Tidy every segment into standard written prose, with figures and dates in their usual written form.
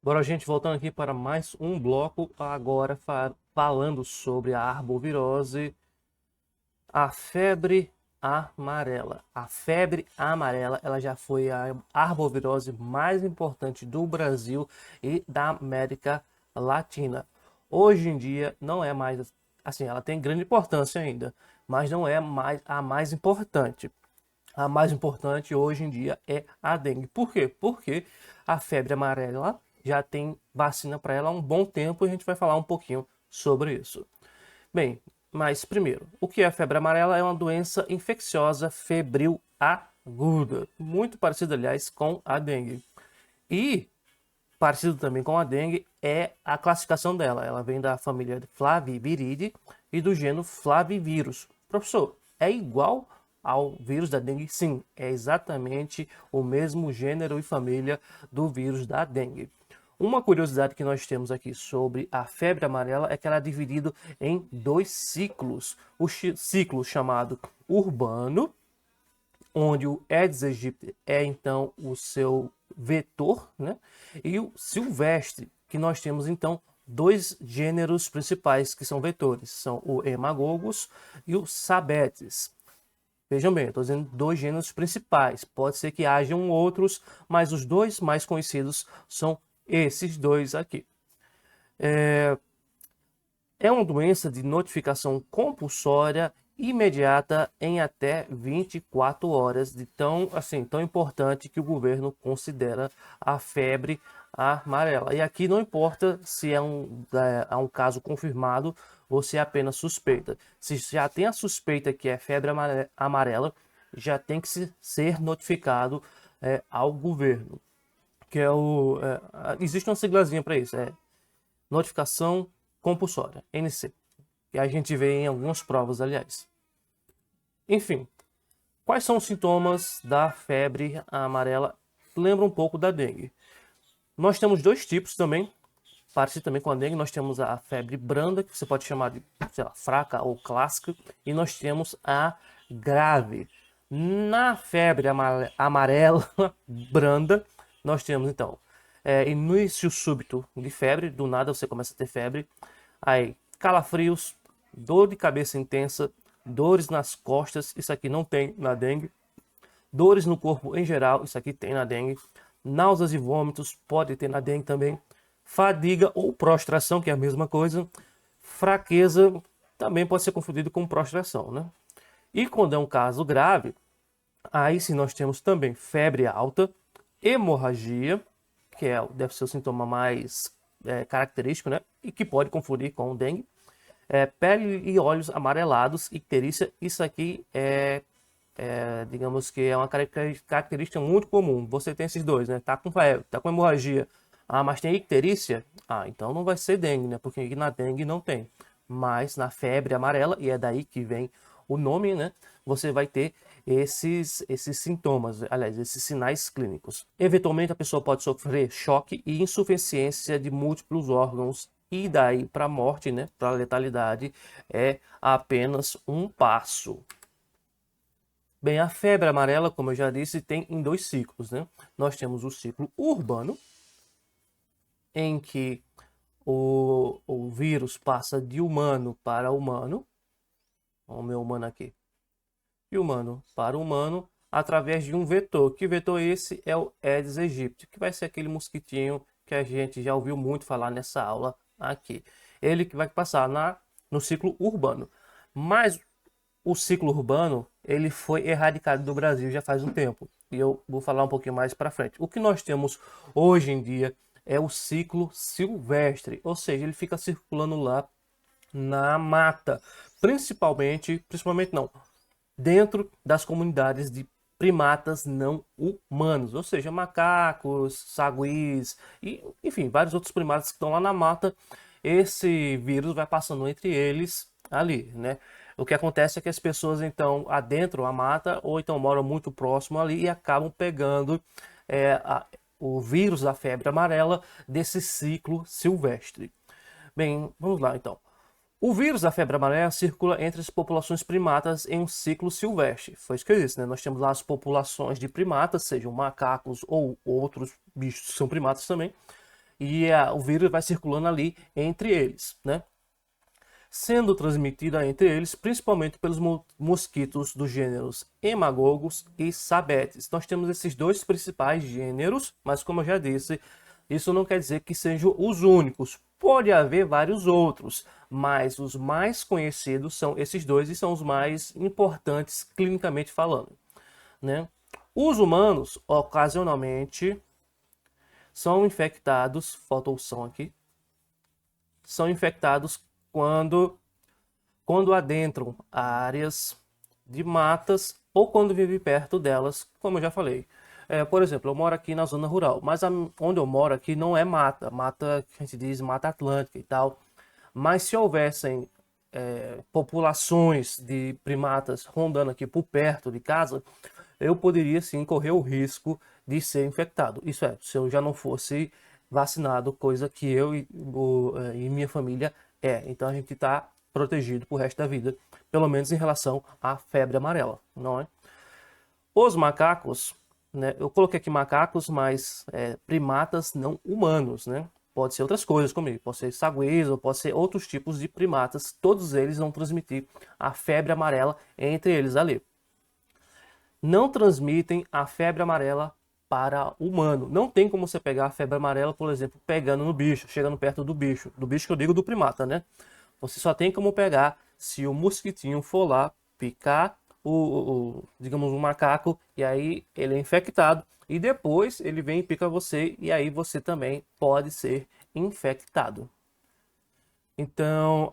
Agora, gente, voltando aqui para mais um bloco, agora falando sobre a arbovirose, a febre amarela. A febre amarela, ela já foi a arbovirose mais importante do Brasil e da América Latina. Hoje em dia, não é mais, assim, ela tem grande importância ainda, mas não é mais a mais importante. A mais importante hoje em dia é a dengue. Por quê? Porque a febre amarela já tem vacina para ela há um bom tempo e a gente vai falar um pouquinho sobre isso. Bem, mas primeiro, o que é a febre amarela? É uma doença infecciosa febril aguda, muito parecida, aliás, com a dengue. E parecido também com a dengue é a classificação dela. Ela vem da família Flaviviridae e do gênero Flavivirus. Professor, é igual ao vírus da dengue? Sim, é exatamente o mesmo gênero e família do vírus da dengue. Uma curiosidade que nós temos aqui sobre a febre amarela é que ela é dividida em dois ciclos. O ciclo chamado urbano, onde o Aedes aegypti é então o seu vetor, né? E o silvestre, que nós temos então dois gêneros principais que são vetores, são o Haemococcus e o Sabetes. Vejam bem, eu estou dizendo dois gêneros principais. Pode ser que hajam outros, mas os dois mais conhecidos são esses dois aqui. É uma doença de notificação compulsória imediata em até 24 horas, de tão importante que o governo considera a febre amarela. E aqui não importa se é um caso confirmado ou se é apenas suspeita. Se já tem a suspeita que é febre amarela, já tem que ser notificado ao governo. Que é existe uma siglazinha para isso, notificação compulsória, NC, que a gente vê em algumas provas, aliás. Enfim, quais são os sintomas da febre amarela? Lembra um pouco da dengue. Nós temos dois tipos também, parecido também com a dengue. Nós temos a febre branda, que você pode chamar de, sei lá, fraca ou clássica, e nós temos a grave. Na febre amarela branda, nós temos então início súbito de febre, do nada você começa a ter febre, aí calafrios, dor de cabeça intensa, dores nas costas, isso aqui não tem na dengue, dores no corpo em geral, isso aqui tem na dengue, náuseas e vômitos, pode ter na dengue também, fadiga ou prostração, que é a mesma coisa, fraqueza, também pode ser confundido com prostração, né? E quando é um caso grave, aí sim nós temos também febre alta, hemorragia, que deve ser o sintoma mais característico, né? E que pode confundir com o dengue. Pele e olhos amarelados, icterícia, isso aqui digamos que é uma característica muito comum. Você tem esses dois, né? Tá com febre, tá com hemorragia, mas tem icterícia, então não vai ser dengue, né? Porque na dengue não tem. Mas na febre amarela, e é daí que vem o nome, né? Você vai ter esses sintomas, aliás, esses sinais clínicos. Eventualmente a pessoa pode sofrer choque e insuficiência de múltiplos órgãos e daí para a morte, né, para a letalidade, é apenas um passo. Bem, a febre amarela, como eu já disse, tem em dois ciclos, né? Nós temos o ciclo urbano, em que o vírus passa de humano para humano, o meu humano aqui, de humano para humano, através de um vetor. Que vetor esse? É o Aedes aegypti, que vai ser aquele mosquitinho que a gente já ouviu muito falar nessa aula aqui. Ele que vai passar no ciclo urbano. Mas o ciclo urbano, ele foi erradicado do Brasil já faz um tempo. E eu vou falar um pouquinho mais para frente. O que nós temos hoje em dia é o ciclo silvestre, ou seja, ele fica circulando lá na mata, principalmente não, dentro das comunidades de primatas não humanos, ou seja, macacos, saguis e, enfim, vários outros primatas que estão lá na mata. Esse vírus vai passando entre eles ali, né? O que acontece é que as pessoas então adentram a mata ou então moram muito próximo ali e acabam pegando o vírus da febre amarela desse ciclo silvestre. Bem, vamos lá então. O vírus da febre amarela circula entre as populações primatas em um ciclo silvestre. Foi isso que eu disse, né? Nós temos lá as populações de primatas, sejam macacos ou outros bichos que são primatas também. e o vírus vai circulando ali entre eles, né? Sendo transmitida entre eles principalmente pelos mosquitos dos gêneros Hemagogos e Sabetes. Nós temos esses dois principais gêneros, mas como eu já disse, isso não quer dizer que sejam os únicos. Pode haver vários outros, mas os mais conhecidos são esses dois e são os mais importantes clinicamente falando, né? Os humanos, ocasionalmente, são infectados, faltou o som aqui, são infectados quando adentram áreas de matas ou quando vivem perto delas, como eu já falei. Por exemplo, eu moro aqui na zona rural, mas onde eu moro aqui não é mata, que a gente diz mata atlântica e tal. Mas se houvessem populações de primatas rondando aqui por perto de casa, eu poderia sim correr o risco de ser infectado. Isso é, se eu já não fosse vacinado, coisa que eu e minha família então a gente está protegido pro resto da vida, pelo menos em relação à febre amarela, não é? Os macacos, né? Eu coloquei aqui macacos, mas primatas não humanos, né? Pode ser outras coisas comigo, pode ser saguês ou pode ser outros tipos de primatas. Todos eles vão transmitir a febre amarela entre eles ali. Não transmitem a febre amarela para humano. Não tem como você pegar a febre amarela, por exemplo, pegando no bicho, chegando perto do bicho que eu digo do primata, né? Você só tem como pegar se o mosquitinho for lá picar digamos, um macaco, e aí ele é infectado, e depois ele vem e pica você, e aí você também pode ser infectado. Então,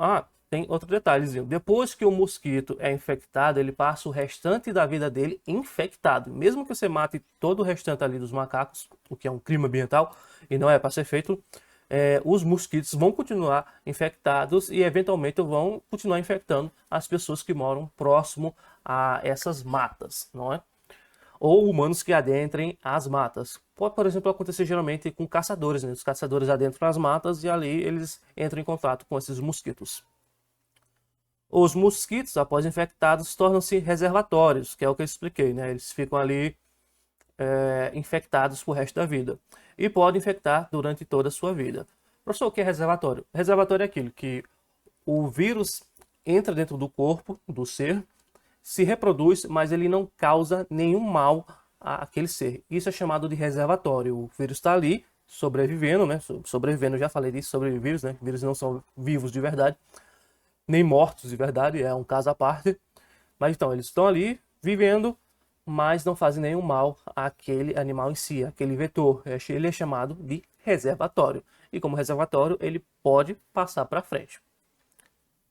tem outro detalhezinho. Depois que o mosquito é infectado, ele passa o restante da vida dele infectado. Mesmo que você mate todo o restante ali dos macacos, o que é um crime ambiental e não é para ser feito, os mosquitos vão continuar infectados e eventualmente vão continuar infectando as pessoas que moram próximo a essas matas, não é? Ou humanos que adentrem as matas. Pode, por exemplo, acontecer geralmente com caçadores, né? Os caçadores adentram as matas e ali eles entram em contato com esses mosquitos. Os mosquitos, após infectados, tornam-se reservatórios, que é o que eu expliquei, né? Eles ficam ali infectados pro resto da vida. E podem infectar durante toda a sua vida. Professor, o que é reservatório? Reservatório é aquilo que o vírus entra dentro do corpo do ser, se reproduz, mas ele não causa nenhum mal àquele ser. Isso é chamado de reservatório. O vírus está ali, sobrevivendo, né? Sobrevivendo, já falei disso, sobrevivos, né? Vírus não são vivos de verdade, nem mortos de verdade, é um caso à parte. Mas então, eles estão ali, vivendo, mas não fazem nenhum mal àquele animal em si, aquele vetor. Ele é chamado de reservatório. E como reservatório, ele pode passar para frente.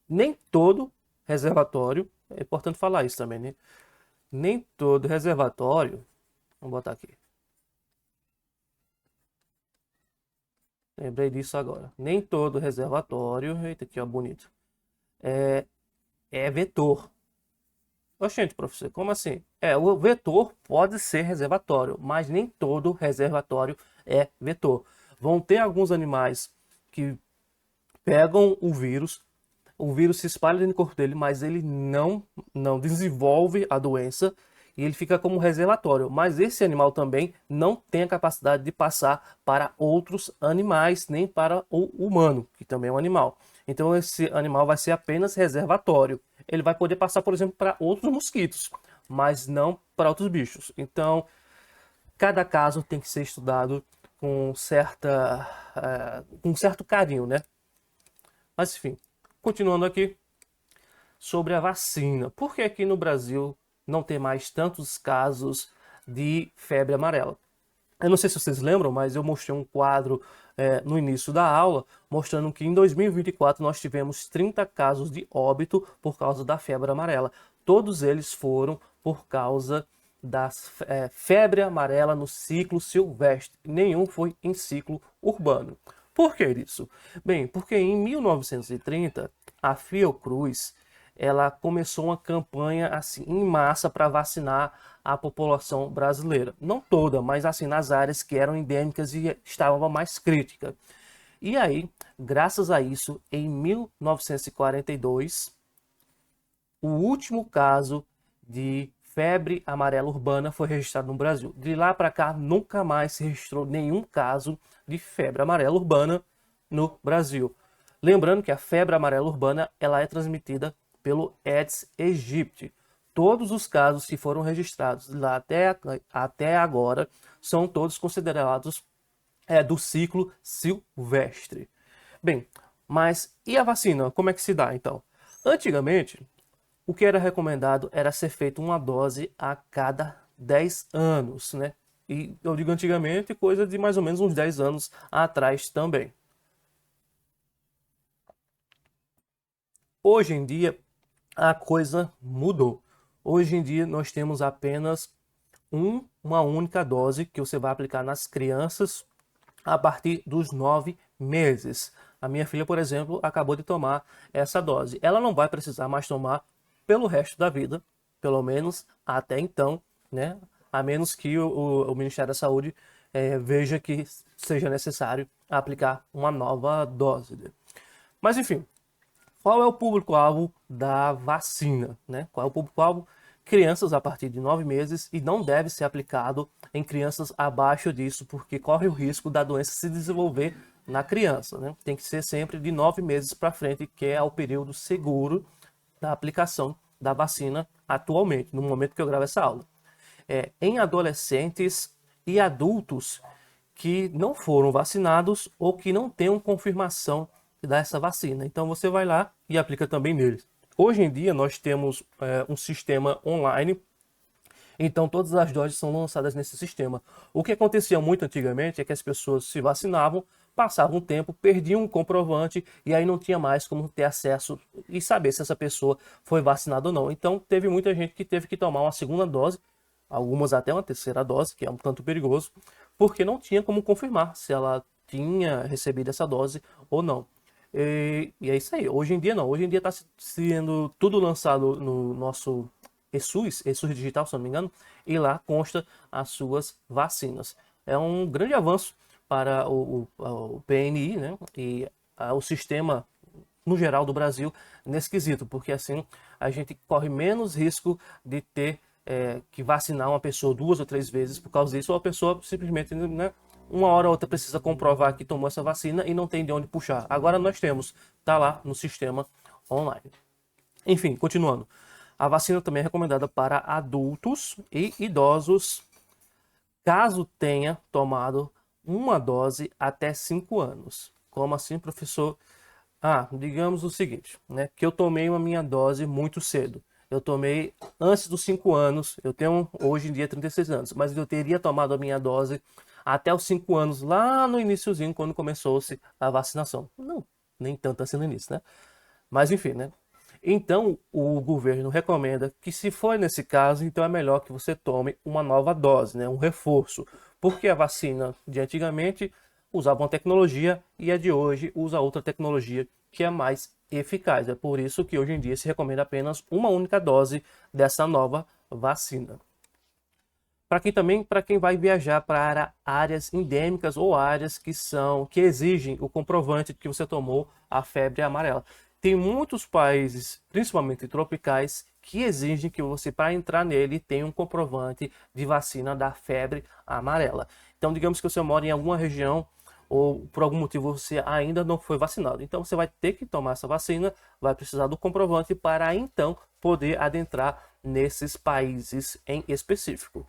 Nem todo reservatório, é importante falar isso também, né? Nem todo reservatório, vamos botar aqui. Lembrei disso agora. Nem todo reservatório, eita aqui ó, bonito, é vetor. Oxente, professor, como assim? O vetor pode ser reservatório, mas nem todo reservatório é vetor. Vão ter alguns animais que pegam o vírus se espalha dentro do corpo dele, mas ele não desenvolve a doença e ele fica como reservatório. Mas esse animal também não tem a capacidade de passar para outros animais, nem para o humano, que também é um animal. Então esse animal vai ser apenas reservatório. Ele vai poder passar, por exemplo, para outros mosquitos, mas não para outros bichos. Então, cada caso tem que ser estudado com certo carinho, né? Mas enfim, continuando aqui sobre a vacina. Por que aqui no Brasil não tem mais tantos casos de febre amarela? Eu não sei se vocês lembram, mas eu mostrei um quadro no início da aula, mostrando que em 2024 nós tivemos 30 casos de óbito por causa da febre amarela. Todos eles foram por causa da febre amarela no ciclo silvestre. Nenhum foi em ciclo urbano. Por que isso? Bem, porque em 1930, a Fiocruz ela começou uma campanha assim em massa para vacinar a população brasileira. Não toda, mas assim nas áreas que eram endêmicas e estavam mais críticas. E aí, graças a isso, em 1942, o último caso de febre amarela urbana foi registrada no Brasil. De lá para cá, nunca mais se registrou nenhum caso de febre amarela urbana no Brasil. Lembrando que a febre amarela urbana ela é transmitida pelo Aedes aegypti. Todos os casos que foram registrados lá até agora são todos considerados do ciclo silvestre. Bem, mas e a vacina? Como é que se dá então? Antigamente, o que era recomendado era ser feito uma dose a cada 10 anos, né? E eu digo antigamente, coisa de mais ou menos uns 10 anos atrás também. Hoje em dia, a coisa mudou. Hoje em dia, nós temos apenas uma única dose que você vai aplicar nas crianças a partir dos 9 meses. A minha filha, por exemplo, acabou de tomar essa dose. Ela não vai precisar mais tomar pelo resto da vida, pelo menos até então, né? A menos que o Ministério da Saúde veja que seja necessário aplicar uma nova dose. Mas enfim, qual é o público-alvo da vacina, né? Qual é o público-alvo? Crianças a partir de 9 meses e não deve ser aplicado em crianças abaixo disso, porque corre o risco da doença se desenvolver na criança, né? Tem que ser sempre de 9 meses para frente, que é o período seguro da aplicação da vacina atualmente, no momento que eu gravo essa aula. Em adolescentes e adultos que não foram vacinados ou que não tenham confirmação dessa vacina. Então você vai lá e aplica também neles. Hoje em dia nós temos um sistema online, então todas as doses são lançadas nesse sistema. O que acontecia muito antigamente é que as pessoas se vacinavam, passavam um tempo, perdiam um comprovante e aí não tinha mais como ter acesso e saber se essa pessoa foi vacinada ou não. Então teve muita gente que teve que tomar uma segunda dose, algumas até uma terceira dose, que é um tanto perigoso, porque não tinha como confirmar se ela tinha recebido essa dose ou não. E é isso aí. Hoje em dia não. Hoje em dia está sendo tudo lançado no nosso ESUS digital, se não me engano, e lá consta as suas vacinas. É um grande avanço para o PNI, né? E o sistema no geral do Brasil nesse quesito, porque assim a gente corre menos risco de ter que vacinar uma pessoa 2 ou 3 vezes por causa disso, ou a pessoa simplesmente, né, uma hora ou outra precisa comprovar que tomou essa vacina e não tem de onde puxar. Agora nós temos, tá lá no sistema online. Enfim, continuando. A vacina também é recomendada para adultos e idosos, caso tenha tomado uma dose até 5 anos. Como assim, professor? Digamos o seguinte, né, que eu tomei a minha dose muito cedo. Eu tomei antes dos 5 anos, eu tenho hoje em dia 36 anos, mas eu teria tomado a minha dose até os 5 anos, lá no iniciozinho, quando começou-se a vacinação. Não, nem tanto assim no início, né? Mas enfim, né? Então, o governo recomenda que, se for nesse caso, então é melhor que você tome uma nova dose, né? Um reforço. Porque a vacina de antigamente usava uma tecnologia e a de hoje usa outra tecnologia que é mais eficaz. É por isso que hoje em dia se recomenda apenas uma única dose dessa nova vacina. Para quem vai viajar para áreas endêmicas ou áreas que exigem o comprovante de que você tomou a febre amarela. Tem muitos países, principalmente tropicais, que exigem que você, para entrar nele, tenha um comprovante de vacina da febre amarela. Então, digamos que você mora em alguma região ou por algum motivo você ainda não foi vacinado. Então, você vai ter que tomar essa vacina, vai precisar do comprovante para então poder adentrar nesses países em específico.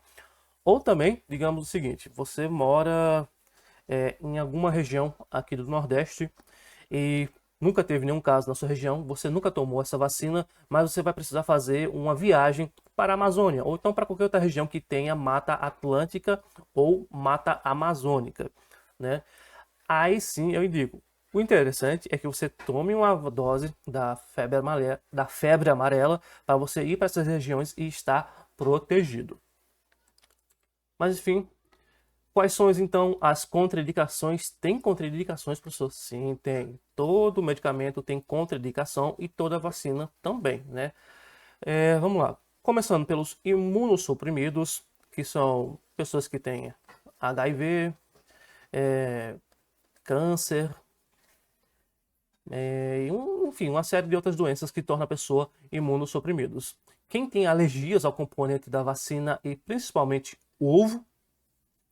Ou também, digamos o seguinte, você mora em alguma região aqui do Nordeste e nunca teve nenhum caso na sua região, você nunca tomou essa vacina, mas você vai precisar fazer uma viagem para a Amazônia, ou então para qualquer outra região que tenha Mata Atlântica ou Mata Amazônica, né? Aí sim eu indico. O interessante é que você tome uma dose da febre amarela para você ir para essas regiões e estar protegido. Mas enfim, quais são então as contraindicações? Tem contraindicações, professor? Sim, tem. Todo medicamento tem contraindicação e toda vacina também, né? Vamos lá. Começando pelos imunossuprimidos, que são pessoas que têm HIV, câncer, enfim, uma série de outras doenças que tornam a pessoa imunossuprimidos. Quem tem alergias ao componente da vacina e principalmente o ovo,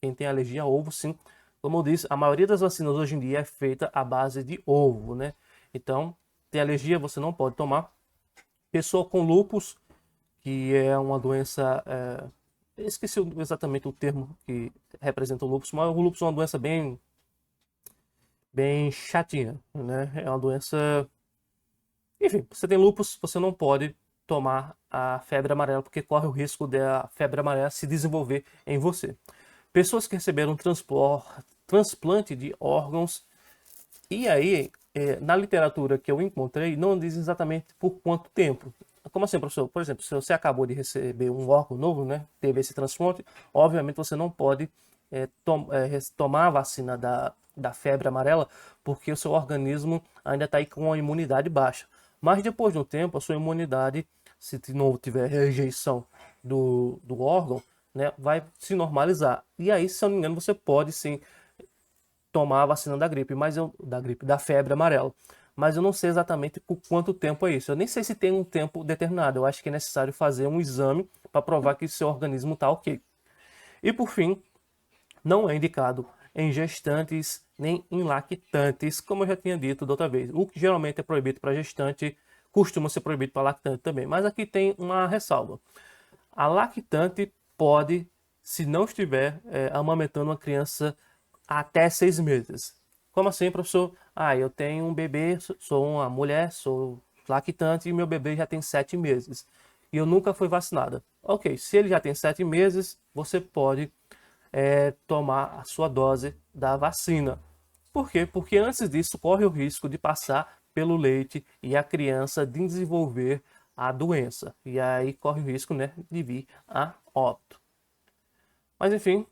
quem tem alergia a ovo, sim. Como eu disse, a maioria das vacinas hoje em dia é feita à base de ovo, né? Então, tem alergia, você não pode tomar. Pessoa com lúpus, que é uma doença... eu esqueci exatamente o termo que representa o lúpus, mas o lúpus é uma doença bem chatinha, né? É uma doença... Enfim, você tem lúpus, você não pode tomar a febre amarela, porque corre o risco da febre amarela se desenvolver em você. Pessoas que receberam transplante de órgãos, e aí, na literatura que eu encontrei, não diz exatamente por quanto tempo. Como assim, professor? Por exemplo, se você acabou de receber um órgão novo, né, teve esse transplante, obviamente você não pode tomar a vacina da febre amarela, porque o seu organismo ainda está aí com a imunidade baixa. Mas depois de um tempo, a sua imunidade, se não tiver rejeição do órgão, né, vai se normalizar. E aí, se eu não me engano, você pode sim tomar a vacina da gripe, da febre amarela. Mas eu não sei exatamente por quanto tempo é isso. Eu nem sei se tem um tempo determinado. Eu acho que é necessário fazer um exame para provar que seu organismo está ok. E por fim, não é indicado em gestantes nem em lactantes, como eu já tinha dito da outra vez. O que geralmente é proibido para gestante costuma ser proibido para lactante também. Mas aqui tem uma ressalva. A lactante pode, se não estiver amamentando uma criança até 6 meses. Como assim, professor? Eu tenho um bebê, sou uma mulher, sou lactante e meu bebê já tem 7 meses. E eu nunca fui vacinada. Ok, se ele já tem 7 meses, você pode tomar a sua dose da vacina. Por quê? Porque antes disso corre o risco de passar pelo leite e a criança desenvolver a doença. E aí corre o risco, né, de vir a óbito. Mas enfim,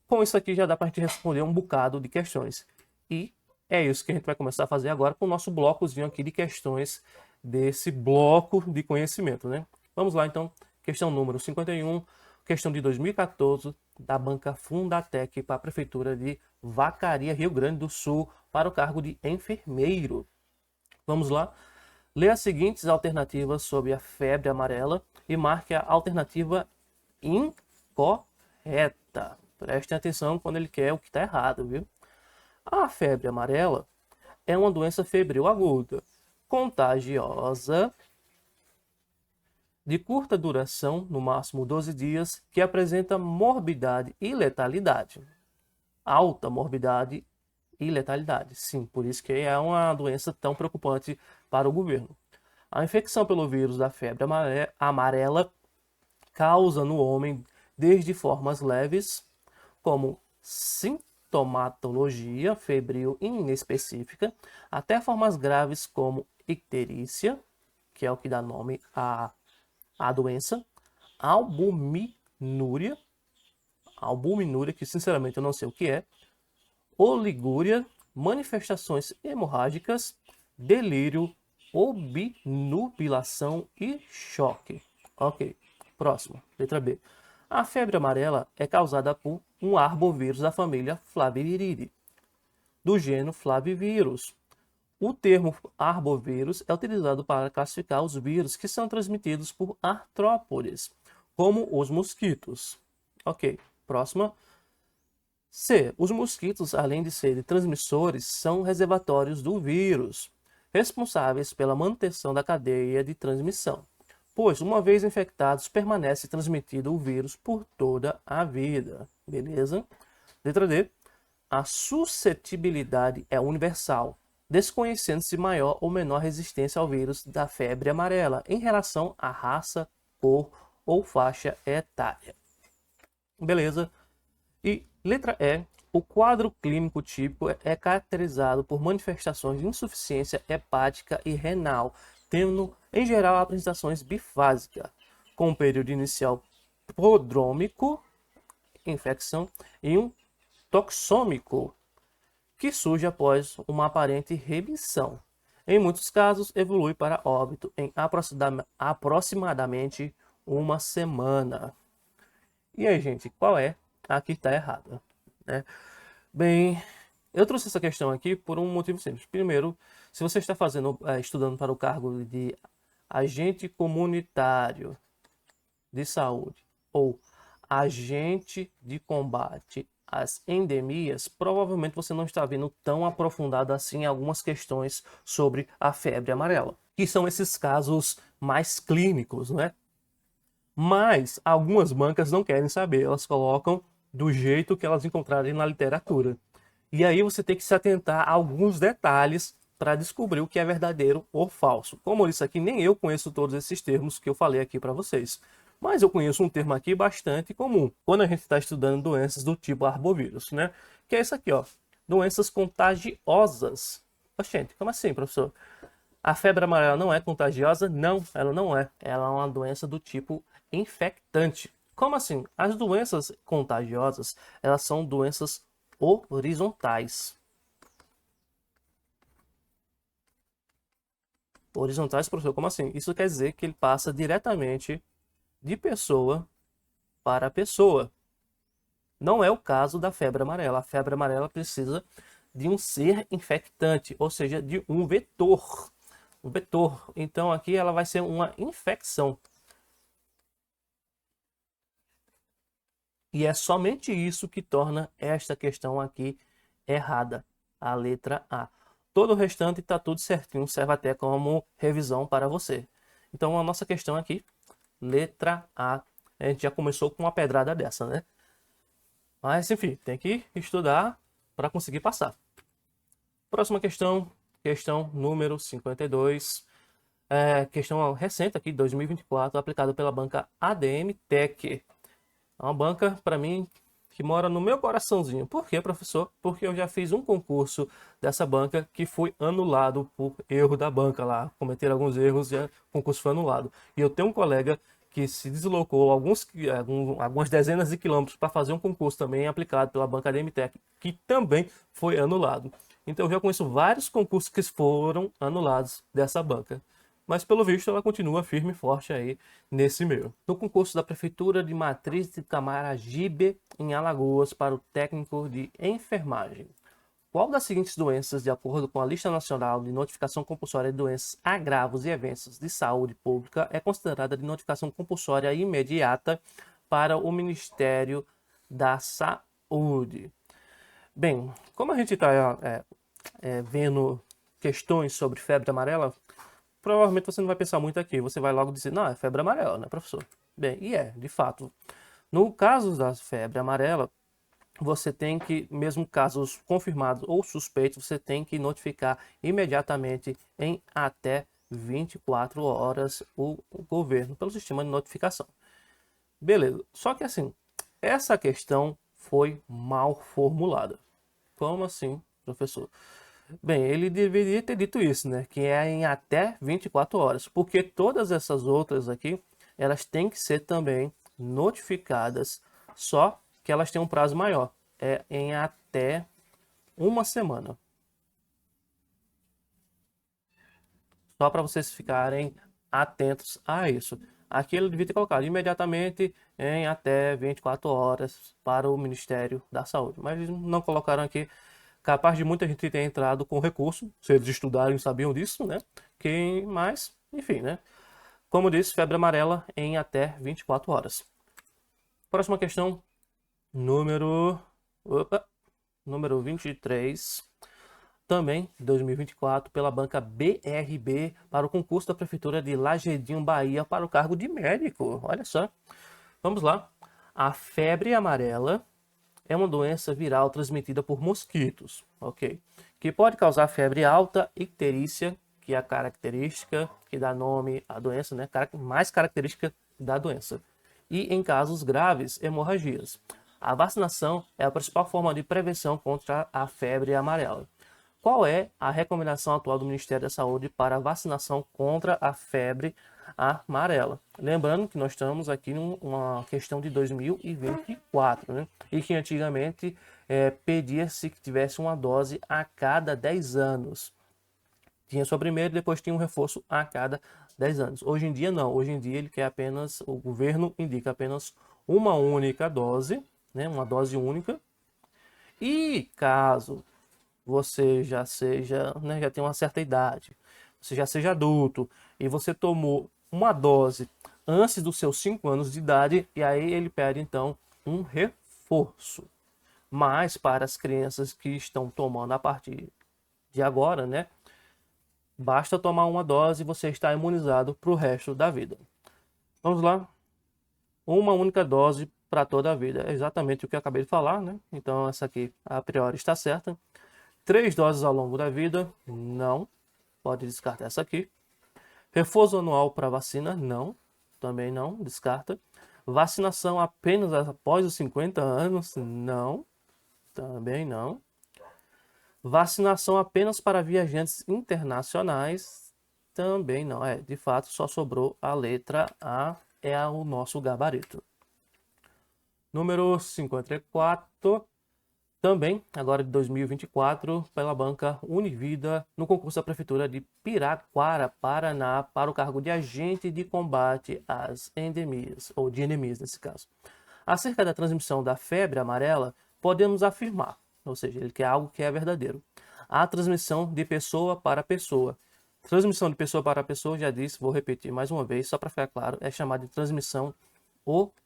com isso aqui já dá para a gente responder um bocado de questões. E é isso que a gente vai começar a fazer agora com o nosso blocozinho aqui de questões desse bloco de conhecimento, né? Vamos lá então, questão número 51, questão de 2014, da banca Fundatec para a Prefeitura de Vacaria, Rio Grande do Sul, para o cargo de enfermeiro. Vamos lá? Lê as seguintes alternativas sobre a febre amarela e marque a alternativa incorreta. Prestem atenção quando ele quer o que está errado, viu? A febre amarela é uma doença febril aguda, contagiosa, de curta duração, no máximo 12 dias, que apresenta morbidade e letalidade. Alta morbidade e letalidade. Sim, por isso que é uma doença tão preocupante para o governo. A infecção pelo vírus da febre amarela causa no homem desde formas leves, como sintomatologia febril inespecífica, até formas graves como icterícia, que é o que dá nome à doença, albuminúria, que sinceramente eu não sei o que é, oligúria, manifestações hemorrágicas, delírio, obnubilação e choque. Ok, próximo, letra B. A febre amarela é causada por um arbovírus da família Flaviviridae, do gênero Flavivirus. O termo arbovírus é utilizado para classificar os vírus que são transmitidos por artrópodes, como os mosquitos. Ok, próxima. C. Os mosquitos, além de serem transmissores, são reservatórios do vírus, responsáveis pela manutenção da cadeia de transmissão, pois, uma vez infectados, permanece transmitido o vírus por toda a vida. Beleza? Letra D. A suscetibilidade é universal, desconhecendo-se maior ou menor resistência ao vírus da febre amarela em relação à raça, cor ou faixa etária. Beleza? E letra E. O quadro clínico típico é caracterizado por manifestações de insuficiência hepática e renal, tendo, em geral, apresentações bifásicas, com um período inicial prodrômico, infecção, e um toxômico, que surge após uma aparente remissão. Em muitos casos, evolui para óbito em aproximadamente uma semana. E aí, gente, qual é a que está errada? Né? Bem, eu trouxe essa questão aqui por um motivo simples. Primeiro, se você está estudando para o cargo de agente comunitário, de Saúde ou agente de combate às endemias, provavelmente você não está vendo tão aprofundado assim em algumas questões sobre a febre amarela, que são esses casos mais clínicos, né? Mas algumas bancas não querem saber, elas colocam do jeito que elas encontrarem na literatura. E aí você tem que se atentar a alguns detalhes para descobrir o que é verdadeiro ou falso. Como isso aqui, nem eu conheço todos esses termos que eu falei aqui para vocês. Mas eu conheço um termo aqui bastante comum, quando a gente está estudando doenças do tipo arbovírus, né? Que é isso aqui, ó. Doenças contagiosas. Gente, como assim, professor? A febre amarela não é contagiosa? Não, ela não é. Ela é uma doença do tipo infectante. Como assim? As doenças contagiosas, elas são doenças horizontais. Horizontais, professor, como assim? Isso quer dizer que ele passa diretamente de pessoa para pessoa. Não é o caso da febre amarela. A febre amarela precisa de um ser infectante, ou seja, de um vetor. Um vetor. Então aqui ela vai ser uma infecção. E é somente isso que torna esta questão aqui errada, a letra A. Todo o restante está tudo certinho, serve até como revisão para você. Então a nossa questão aqui, letra A, a gente já começou com uma pedrada dessa, né? Mas enfim, tem que estudar para conseguir passar. Próxima questão, questão número 52. Questão recente aqui, 2024, aplicada pela banca ADM Tech. É uma banca, para mim, que mora no meu coraçãozinho. Por quê, professor? Porque eu já fiz um concurso dessa banca que foi anulado por erro da banca lá. Cometeram alguns erros e o concurso foi anulado. E eu tenho um colega que se deslocou algumas dezenas de quilômetros para fazer um concurso também aplicado pela banca DMTech, que também foi anulado. Então eu já conheço vários concursos que foram anulados dessa banca. Mas pelo visto ela continua firme e forte aí nesse meio. No concurso da Prefeitura de Matriz de Camaragibe, em Alagoas, para o técnico de enfermagem. Qual das seguintes doenças, de acordo com a Lista Nacional de Notificação Compulsória de Doenças, Agravos e Eventos de Saúde Pública, é considerada de notificação compulsória imediata para o Ministério da Saúde? Bem, como a gente está vendo questões sobre febre amarela, provavelmente você não vai pensar muito aqui. Você vai logo dizer, não, é febre amarela, né, professor? Bem, e de fato. No caso da febre amarela, você tem que, mesmo casos confirmados ou suspeitos, você tem que notificar imediatamente em até 24 horas o governo, pelo sistema de notificação. Beleza, só que assim, essa questão foi mal formulada. Como assim, professor? Bem, ele deveria ter dito isso, né? Que é em até 24 horas. Porque todas essas outras aqui, elas têm que ser também notificadas, só que elas têm um prazo maior. É em até uma semana. Só para vocês ficarem atentos a isso. Aqui ele devia ter colocado imediatamente em até 24 horas para o Ministério da Saúde. Mas eles não colocaram aqui. Capaz de muita gente ter entrado com recurso, se eles estudarem sabiam disso, né? Quem mais, enfim, né? Como disse, febre amarela em até 24 horas. Próxima questão, número, número 23, também 2024, pela banca BRB, para o concurso da Prefeitura de Lagedinho, Bahia, para o cargo de médico. Olha só. Vamos lá. A febre amarela é uma doença viral transmitida por mosquitos, ok? Que pode causar febre alta, icterícia, que é a característica que dá nome à doença, né? Mais característica da doença. E em casos graves, hemorragias. A vacinação é a principal forma de prevenção contra a febre amarela. Qual é a recomendação atual do Ministério da Saúde para a vacinação contra a febre amarela? Lembrando que nós estamos aqui numa questão de 2024, né? E que antigamente pedia-se que tivesse uma dose a cada 10 anos. Tinha só primeiro e depois tinha um reforço a cada 10 anos. Hoje em dia não, hoje em dia ele quer apenas, o governo indica apenas uma única dose, né? Uma dose única. E caso você já seja, né, já tem uma certa idade, você já seja adulto e você tomou uma dose antes dos seus 5 anos de idade, e aí ele pede então um reforço. Mas para as crianças que estão tomando a partir de agora, né, basta tomar uma dose e você está imunizado para o resto da vida. Vamos lá? Uma única dose para toda a vida. É exatamente o que eu acabei de falar, né? Então essa aqui a priori está certa. 3 doses ao longo da vida? Não. Pode descartar essa aqui. Reforço anual para vacina? Não. Também não. Descarta. Vacinação apenas após os 50 anos? Não. Também não. Vacinação apenas para viajantes internacionais? Também não. De fato, só sobrou a letra A, é o nosso gabarito. Número 54, também, agora de 2024, pela banca Univida, no concurso da Prefeitura de Piraquara, Paraná, para o cargo de agente de combate às endemias, ou de endemias nesse caso. Acerca da transmissão da febre amarela, podemos afirmar, ou seja, ele quer algo que é verdadeiro, a transmissão de pessoa para pessoa. Transmissão de pessoa para pessoa, já disse, vou repetir mais uma vez, só para ficar claro, é chamada de transmissão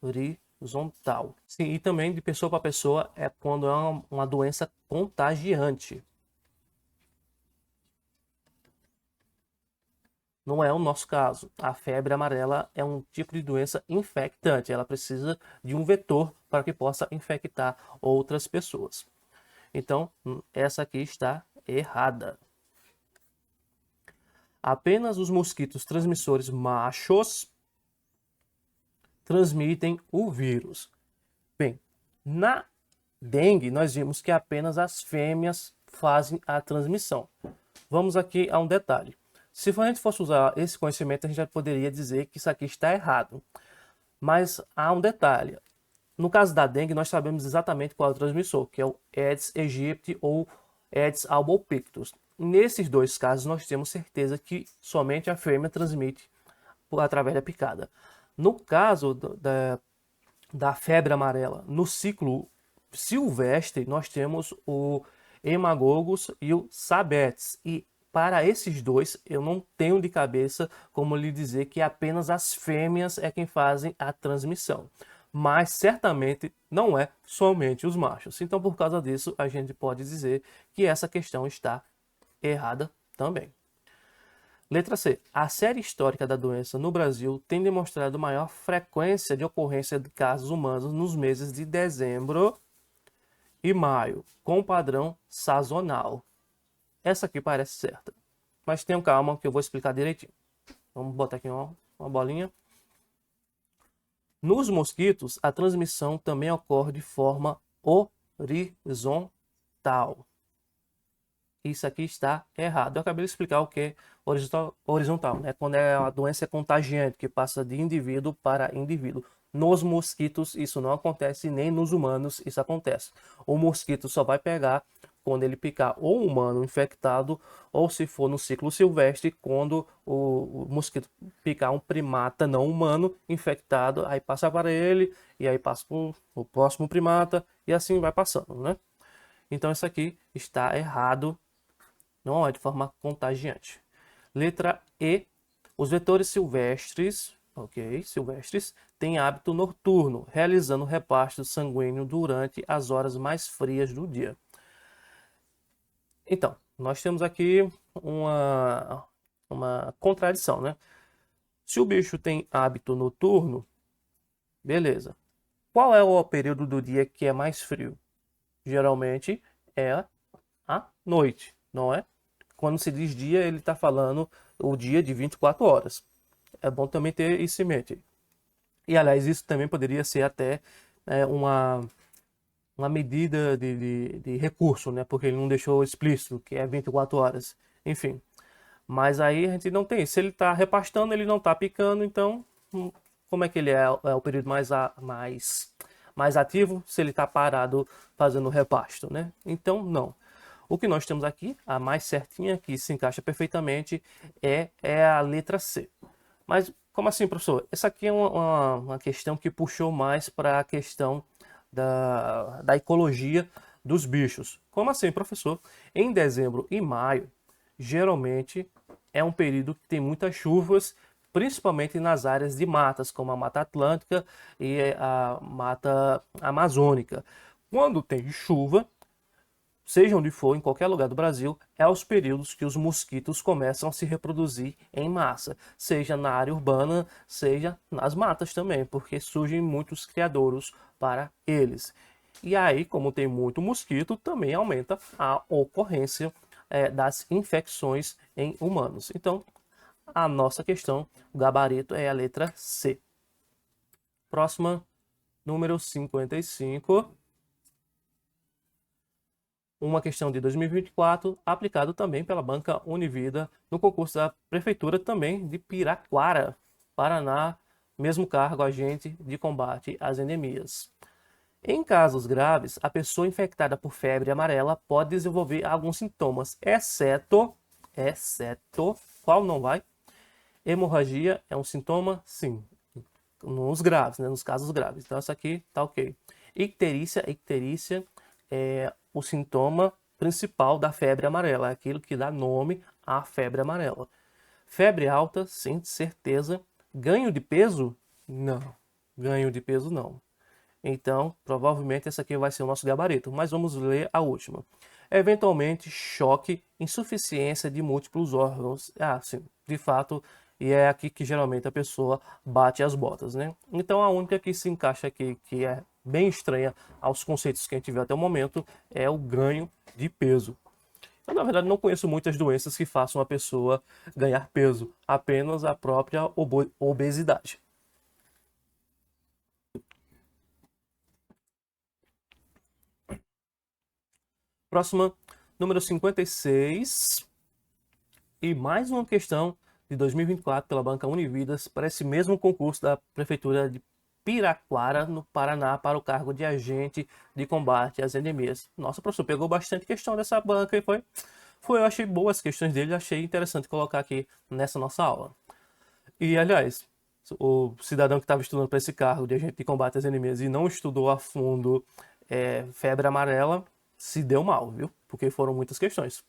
horizontal. Sim, e também de pessoa para pessoa é quando é uma doença contagiante. Não é o nosso caso. A febre amarela é um tipo de doença infectante. Ela precisa de um vetor para que possa infectar outras pessoas. Então, essa aqui está errada. Apenas os mosquitos transmissores machos transmitem o vírus. Bem, na dengue nós vimos que apenas as fêmeas fazem a transmissão. Vamos aqui a um detalhe. Se a gente fosse usar esse conhecimento, a gente já poderia dizer que isso aqui está errado. Mas há um detalhe. No caso da dengue, nós sabemos exatamente qual é o transmissor, que é o Aedes aegypti ou Aedes albopictus. Nesses dois casos, nós temos certeza que somente a fêmea transmite através da picada. No caso da febre amarela, no ciclo silvestre, nós temos o Haemococcus e o Sabetes. E para esses dois, eu não tenho de cabeça como lhe dizer que apenas as fêmeas é quem fazem a transmissão. Mas certamente não é somente os machos. Então, por causa disso, a gente pode dizer que essa questão está errada também. Letra C. A série histórica da doença no Brasil tem demonstrado maior frequência de ocorrência de casos humanos nos meses de dezembro e maio, com padrão sazonal. Essa aqui parece certa, mas tenham calma que eu vou explicar direitinho. Vamos botar aqui uma bolinha. Nos mosquitos, a transmissão também ocorre de forma horizontal. Isso aqui está errado. Eu acabei de explicar o que é horizontal, né? Quando é uma doença contagiante, que passa de indivíduo para indivíduo. Nos mosquitos, isso não acontece, nem nos humanos isso acontece. O mosquito só vai pegar quando ele picar ou um humano infectado, ou se for no ciclo silvestre, quando o mosquito picar um primata não humano infectado, aí passa para ele, e aí passa para o próximo primata, e assim vai passando, né? Então isso aqui está errado, não é de forma contagiante. Letra E. Os vetores silvestres, silvestres, têm hábito noturno, realizando repasto sanguíneo durante as horas mais frias do dia. Então, nós temos aqui uma contradição, né? Se o bicho tem hábito noturno, beleza. Qual é o período do dia que é mais frio? Geralmente é a noite, não é? Quando se diz dia, ele está falando o dia de 24 horas. É bom também ter isso em mente. E, aliás, isso também poderia ser até uma medida de recurso, né? Porque ele não deixou explícito que é 24 horas. Enfim. Mas aí a gente não tem. Se ele está repastando, ele não está picando, então como é que ele é o período mais ativo se ele está parado fazendo o repasto, né? Então, não. O que nós temos aqui, a mais certinha, que se encaixa perfeitamente, é a letra C. Mas, como assim, professor? Essa aqui é uma questão que puxou mais para a questão da ecologia dos bichos. Como assim, professor? Em dezembro e maio, geralmente é um período que tem muitas chuvas, principalmente nas áreas de matas, como a Mata Atlântica e a Mata Amazônica. Quando tem chuva, seja onde for, em qualquer lugar do Brasil, é os períodos que os mosquitos começam a se reproduzir em massa, seja na área urbana, seja nas matas também, porque surgem muitos criadouros para eles. E aí, como tem muito mosquito, também aumenta a ocorrência das infecções em humanos. Então, a nossa questão, o gabarito é a letra C. Próxima, número 55. Uma questão de 2024, aplicado também pela Banca Univida no concurso da Prefeitura também de Piraquara, Paraná, mesmo cargo, agente de combate às endemias. Em casos graves, a pessoa infectada por febre amarela pode desenvolver alguns sintomas, exceto, qual não vai? Hemorragia é um sintoma? Sim, nos graves, né? Nos casos graves. Então, essa aqui tá ok. Icterícia é o sintoma principal da febre amarela, é aquilo que dá nome à febre amarela. Febre alta, sim, certeza. Ganho de peso? Não. Ganho de peso, não. Então, provavelmente essa aqui vai ser o nosso gabarito, mas vamos ler a última. Eventualmente, choque, insuficiência de múltiplos órgãos. Ah, sim, de fato, e é aqui que geralmente a pessoa bate as botas, né? Então, a única que se encaixa aqui, que é bem estranha aos conceitos que a gente viu até o momento, é o ganho de peso. Eu, na verdade, não conheço muitas doenças que façam a pessoa ganhar peso, apenas a própria obesidade. Próxima, número 56. E mais uma questão de 2024 pela Banca Unividas para esse mesmo concurso da Prefeitura de Piraquara, no Paraná, para o cargo de agente de combate às endemias. Nossa, professor, pegou bastante questão dessa banca e eu achei boas as questões dele, achei interessante colocar aqui nessa nossa aula. E, aliás, o cidadão que estava estudando para esse cargo de agente de combate às endemias e não estudou a fundo febre amarela, se deu mal, viu? Porque foram muitas questões.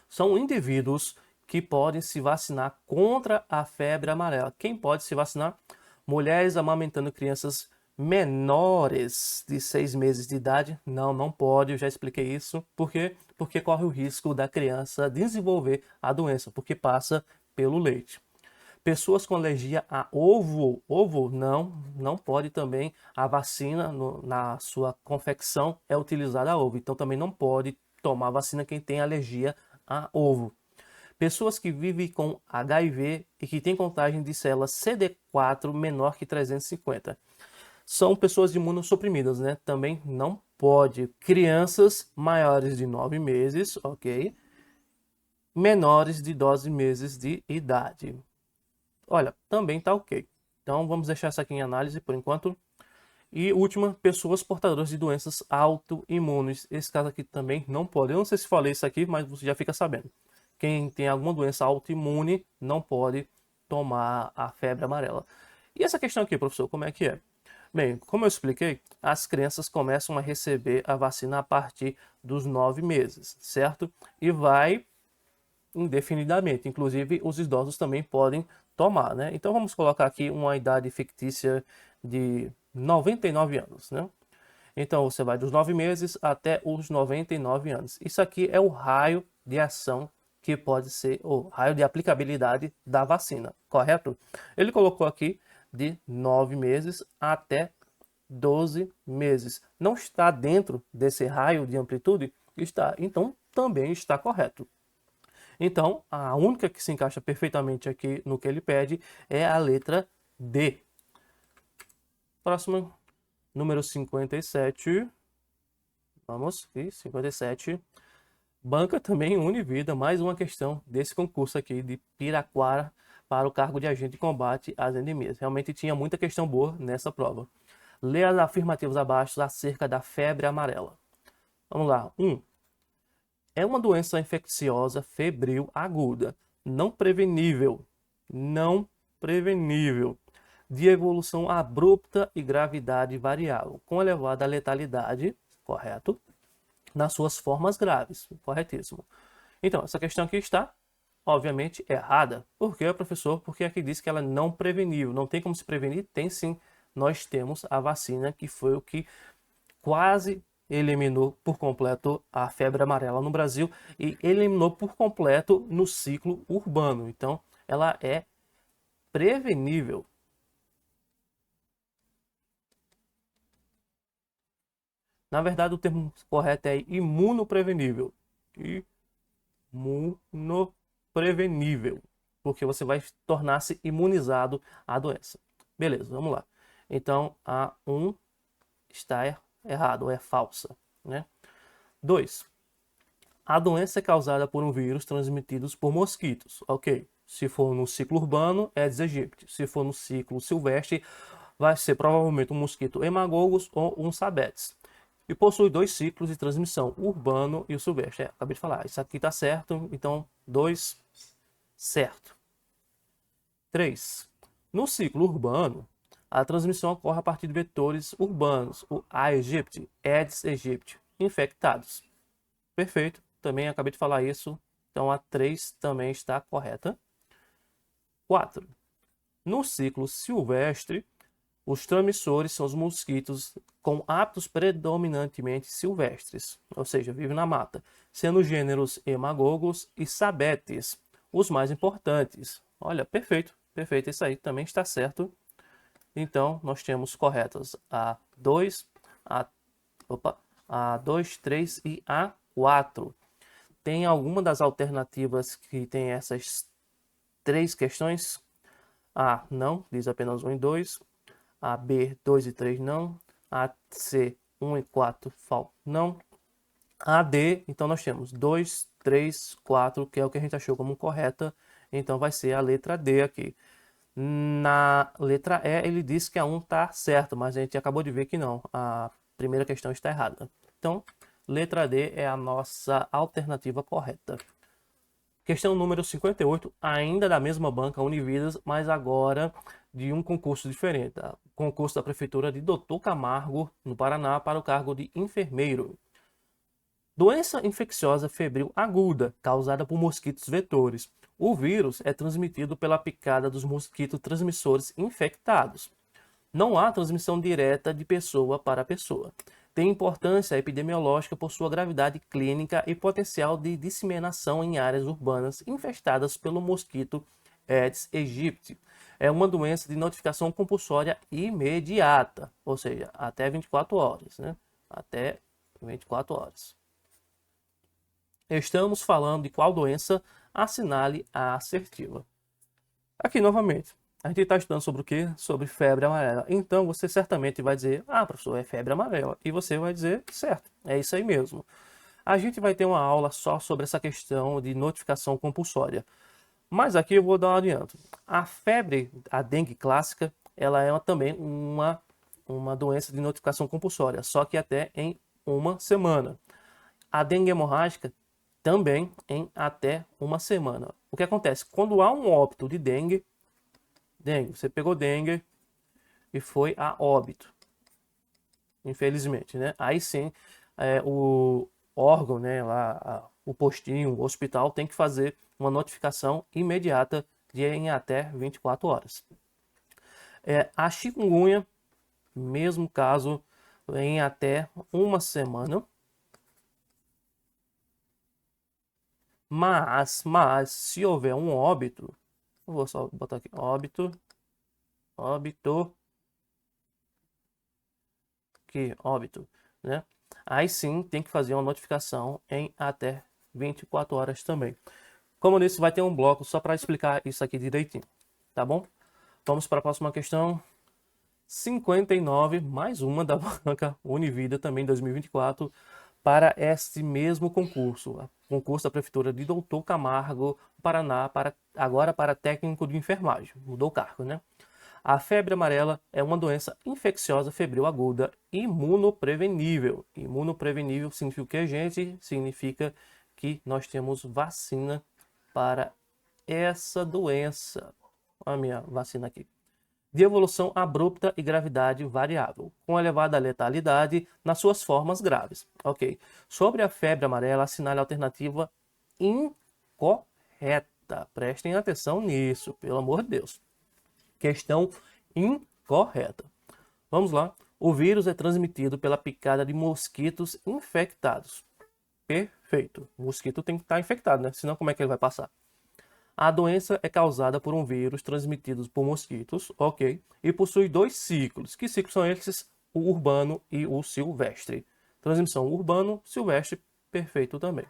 São indivíduos que podem se vacinar contra a febre amarela. Quem pode se vacinar? Mulheres amamentando crianças menores de 6 meses de idade. Não pode, eu já expliquei isso. Por quê? Porque corre o risco da criança desenvolver a doença, porque passa pelo leite. Pessoas com alergia a ovo, não pode também. A vacina na sua confecção é utilizada a ovo, então também não pode tomar vacina quem tem alergia a ovo. Pessoas que vivem com HIV e que têm contagem de células CD4 menor que 350. São pessoas imunossuprimidas, né? Também não pode. Crianças maiores de 9 meses, ok? Menores de 12 meses de idade. Olha, também tá ok. Então vamos deixar essa aqui em análise por enquanto. E última, pessoas portadoras de doenças autoimunes. Esse caso aqui também não pode. Eu não sei se falei isso aqui, mas você já fica sabendo. Quem tem alguma doença autoimune não pode tomar a febre amarela. E essa questão aqui, professor, como é que é? Bem, como eu expliquei, as crianças começam a receber a vacina a partir dos 9 meses, certo? E vai indefinidamente. Inclusive, os idosos também podem tomar, né? Então, vamos colocar aqui uma idade fictícia de 99 anos, né? Então, você vai dos 9 meses até os 99 anos. Isso aqui é o raio de ação que pode ser o raio de aplicabilidade da vacina, correto? Ele colocou aqui de 9 meses até 12 meses. Não está dentro desse raio de amplitude? Está. Então, também está correto. Então, a única que se encaixa perfeitamente aqui no que ele pede é a letra D. Próximo, número 57. Vamos, 57. Banca também Univida, mais uma questão desse concurso aqui de Piraquara para o cargo de agente de combate às endemias. Realmente tinha muita questão boa nessa prova. Lê as afirmativas abaixo acerca da febre amarela. Vamos lá. 1. É uma doença infecciosa febril aguda, não prevenível, de evolução abrupta e gravidade variável, com elevada letalidade, correto? Nas suas formas graves, corretíssimo. Então, essa questão aqui está Obviamente errada. Por quê, professor? Porque aqui diz que ela não preveniu. Não tem como se prevenir? Tem sim. Nós temos a vacina que foi o que quase eliminou por completo a febre amarela no Brasil e eliminou por completo no ciclo urbano. Então, ela é prevenível. Na verdade, o termo correto é imunoprevenível. Imunoprevenível. Porque você vai tornar-se imunizado à doença. Beleza, vamos lá. Então, a 1 está errado, ou é falsa, né? 2. A doença é causada por um vírus transmitido por mosquitos. Ok. Se for no ciclo urbano, é Aedes aegypti. Se for no ciclo silvestre, vai ser provavelmente um mosquito hemagogos ou um sabetes. E possui 2 ciclos de transmissão, o urbano e o silvestre. Acabei de falar, isso aqui está certo, então 2, certo. 3. No ciclo urbano, a transmissão ocorre a partir de vetores urbanos, o aegypti, Aedes aegypti, infectados. Perfeito, também acabei de falar isso, então a 3 também está correta. 4. No ciclo silvestre, os transmissores são os mosquitos com hábitos predominantemente silvestres, ou seja, vivem na mata, sendo os gêneros hemagogos e sabetes os mais importantes. Olha, perfeito, perfeito, isso aí também está certo. Então, nós temos corretas a 2, a 2, 3 e a 4. Tem alguma das alternativas que tem essas 3 questões? A, não, diz apenas 1 e 2. A, B, 2 e 3, não. A, C, 1 e 4, não. A, D, então nós temos 2, 3, 4, que é o que a gente achou como correta. Então vai ser a letra D aqui. Na letra E, ele disse que a 1 está certo, mas a gente acabou de ver que não. A primeira questão está errada. Então, letra D é a nossa alternativa correta. Questão número 58, ainda da mesma banca Unividas, mas agora de um concurso diferente. O concurso da Prefeitura de Doutor Camargo, no Paraná, para o cargo de enfermeiro. Doença infecciosa febril aguda, causada por mosquitos vetores. O vírus é transmitido pela picada dos mosquitos transmissores infectados. Não há transmissão direta de pessoa para pessoa. Tem importância epidemiológica por sua gravidade clínica e potencial de disseminação em áreas urbanas infestadas pelo mosquito Aedes aegypti. É uma doença de notificação compulsória imediata, ou seja, até 24 horas, né? Até 24 horas. Estamos falando de qual doença? Assinale a assertiva. Aqui novamente. A gente está estudando sobre o quê? Sobre febre amarela. Então, você certamente vai dizer, ah, professor, é febre amarela. E você vai dizer, certo, é isso aí mesmo. A gente vai ter uma aula só sobre essa questão de notificação compulsória. Mas aqui eu vou dar um adianto. A febre, a dengue clássica, ela é também uma doença de notificação compulsória, só que até em 1 semana. A dengue hemorrágica também em até 1 semana. O que acontece? Quando há um óbito de dengue, você pegou dengue e foi a óbito, infelizmente, né? Aí sim, o órgão, né, lá, o postinho, o hospital tem que fazer uma notificação imediata de em até 24 horas. A chikungunya, mesmo caso, em até 1 semana. Mas se houver um óbito, eu vou só botar aqui, óbito, né? Aí sim tem que fazer uma notificação em até 24 horas também. Como eu disse, vai ter um bloco só para explicar isso aqui direitinho, tá bom? Vamos para a próxima questão. 59, mais uma da banca Univida também 2024, para este mesmo concurso. Concurso da Prefeitura de Doutor Camargo, Paraná, agora para técnico de enfermagem. Mudou o cargo, né? A febre amarela é uma doença infecciosa febril aguda imunoprevenível. Imunoprevenível significa o que, gente? Significa que nós temos vacina para essa doença. Olha a minha vacina aqui. De evolução abrupta e gravidade variável, com elevada letalidade nas suas formas graves. Ok. Sobre a febre amarela, assinale a alternativa incorreta. incorreta. Prestem atenção nisso, pelo amor de Deus. Questão incorreta. Vamos lá. O vírus é transmitido pela picada de mosquitos infectados. Perfeito. O mosquito tem que estar infectado, né? Senão como é que ele vai passar? A doença é causada por um vírus transmitido por mosquitos, ok? E possui 2 ciclos. Que ciclos são esses? O urbano e o silvestre. Transmissão urbano-silvestre, perfeito também.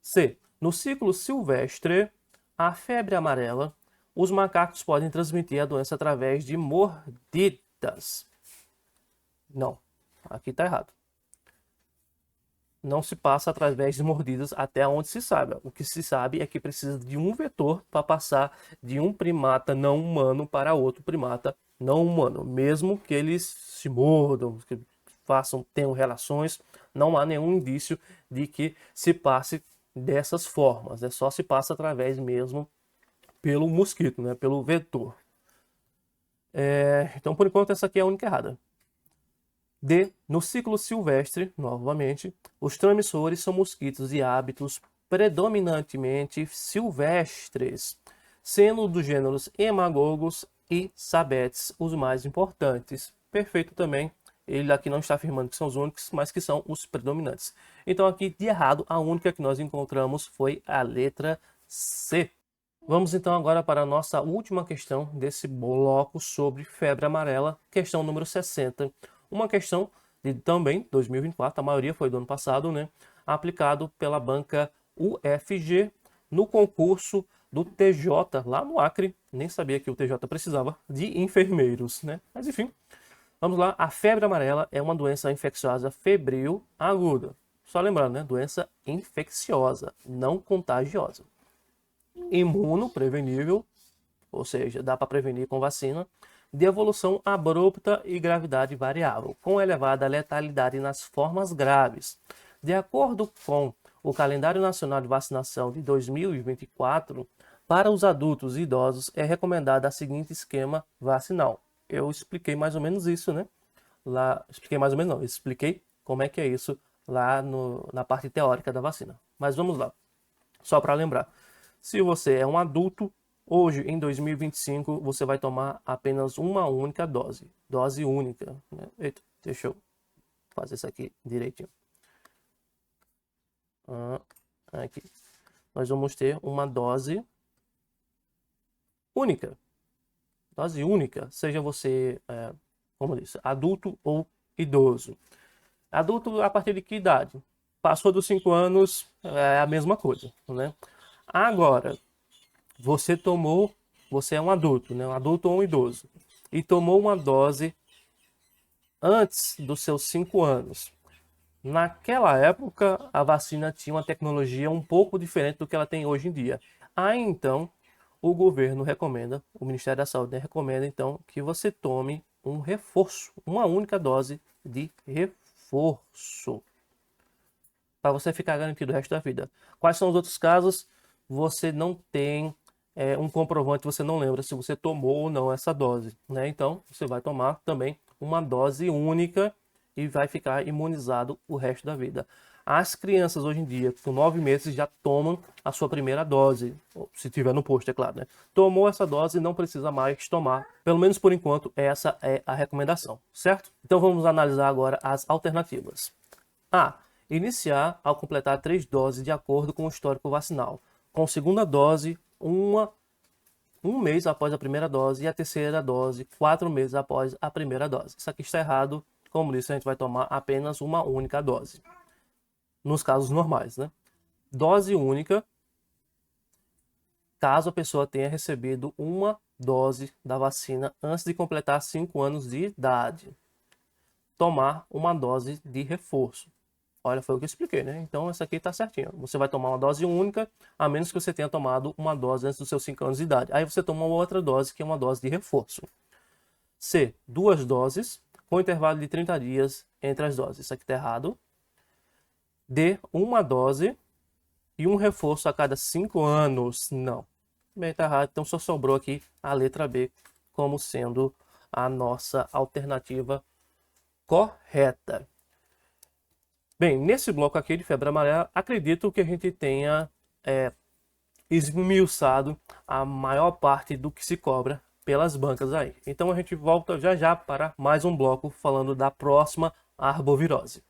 C. No ciclo silvestre, a febre amarela, os macacos podem transmitir a doença através de mordidas. Não, aqui está errado. Não se passa através de mordidas até onde se sabe. O que se sabe é que precisa de um vetor para passar de um primata não humano para outro primata não humano. Mesmo que eles se mordam, que tenham relações, não há nenhum indício de que se passe dessas formas. Só se passa através mesmo pelo mosquito, né? Pelo vetor. Então, por enquanto, essa aqui é a única errada. D. No ciclo silvestre, novamente, os transmissores são mosquitos de hábitos predominantemente silvestres, sendo dos gêneros Hemagogos e Sabetes os mais importantes. Perfeito também. Ele aqui não está afirmando que são os únicos, mas que são os predominantes. Então aqui, de errado, a única que nós encontramos foi a letra C. Vamos então agora para a nossa última questão desse bloco sobre febre amarela, questão número 60. Uma questão de também 2024, a maioria foi do ano passado, né? Aplicado pela banca UFG no concurso do TJ lá no Acre. Nem sabia que o TJ precisava de enfermeiros, né? Mas enfim, vamos lá. A febre amarela é uma doença infecciosa febril aguda. Só lembrando, né? Doença infecciosa, não contagiosa. Imunoprevenível, ou seja, dá para prevenir com vacina, de evolução abrupta e gravidade variável, com elevada letalidade nas formas graves. De acordo com o Calendário Nacional de Vacinação de 2024, para os adultos e idosos é recomendado o seguinte esquema vacinal. Eu expliquei mais ou menos isso, né? Expliquei como é que é isso lá na parte teórica da vacina. Mas vamos lá, só para lembrar. Se você é um adulto, hoje, em 2025, você vai tomar apenas uma única dose. Dose única, né? Eita, deixa eu fazer isso aqui direitinho. Aqui. Nós vamos ter uma dose única. Dose única, seja você, como disse, adulto ou idoso. Adulto a partir de que idade? Passou dos 5 anos, é a mesma coisa, né? Agora, você é um adulto, né? Um adulto ou um idoso, e tomou uma dose antes dos seus 5 anos. Naquela época, a vacina tinha uma tecnologia um pouco diferente do que ela tem hoje em dia. Aí, então, o governo recomenda, o Ministério da Saúde recomenda, então, que você tome um reforço, uma única dose de reforço, para você ficar garantido o resto da vida. Quais são os outros casos? Você não tem um comprovante, você não lembra se você tomou ou não essa dose, né? Então, você vai tomar também uma dose única e vai ficar imunizado o resto da vida. As crianças hoje em dia, com 9 meses, já tomam a sua primeira dose, se tiver no posto, é claro, né? Tomou essa dose, não precisa mais tomar. Pelo menos por enquanto, essa é a recomendação, certo? Então vamos analisar agora as alternativas. A. Iniciar ao completar 3 doses de acordo com o histórico vacinal. Com segunda dose, um mês após a primeira dose, e a terceira dose, 4 meses após a primeira dose. Isso aqui está errado. Como disse, a gente vai tomar apenas uma única dose. Nos casos normais, né? Dose única, caso a pessoa tenha recebido uma dose da vacina antes de completar 5 anos de idade. Tomar uma dose de reforço. Olha, foi o que eu expliquei, né? Então, essa aqui está certinho. Você vai tomar uma dose única, a menos que você tenha tomado uma dose antes dos seus 5 anos de idade. Aí você toma uma outra dose, que é uma dose de reforço. C. 2 doses, com intervalo de 30 dias entre as doses. Isso aqui está errado. D. Uma dose e um reforço a cada 5 anos. Não. Bem, está errado. Então, só sobrou aqui a letra B como sendo a nossa alternativa correta. Bem, nesse bloco aqui de febre amarela, acredito que a gente tenha esmiuçado a maior parte do que se cobra pelas bancas aí. Então a gente volta já já para mais um bloco falando da próxima arbovirose.